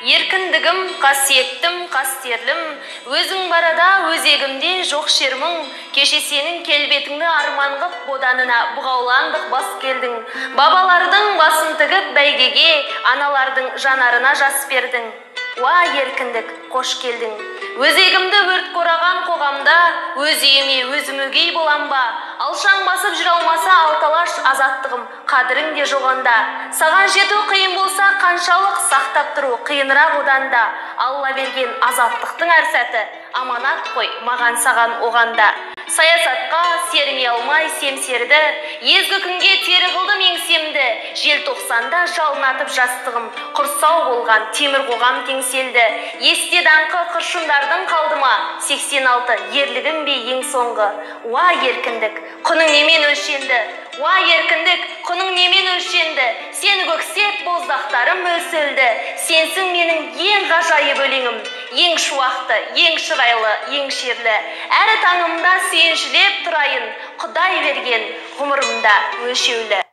Еркіндігім, қасиеттім, қастерлім, өзің барада өзегімде жоқ шермің, кеше сенің келбетіңді арман қып боданына бұғауландық бас келдің. Бабалардың басын тігіп бәйгеге, аналардың жанарына жас бердің. Уа еркіндік, қош келдің. Өзегімді өрт қораған қоғамда, өз үйіме өзім өгей болам ба? Алшаң басып жүре алмаса алталаш азаттығым, қадірің де жоғанда. Саған жету қиын болса қаншалық сақтап тұру қиынырақ одан да. Алла берген азаттықтың әр сәті аманат қой маған саған оғанда. Саясатқа серме алмай семсерді, езгі күнге тері қылдым еңсемді. Желтоқсанда жалынатып жастығым, құрсау болған темір қоғам теңселді. Есте даңқы қыршындардың қалдыма, 86 ерлігім бе ең соңғы. Уа еркіндік, құның немен өлшенді? Уа еркіндік, құның немен өлшенді? Сені көксеп боздақтарым өлсілді. Сенсің менің ең ғажайып өлеңім, ең шуақты, ең шырайлы, ең шерлі. Әрі таңымда сүйіншілеп тұрайын, Құдай берген ғұмырымда өлшеулі.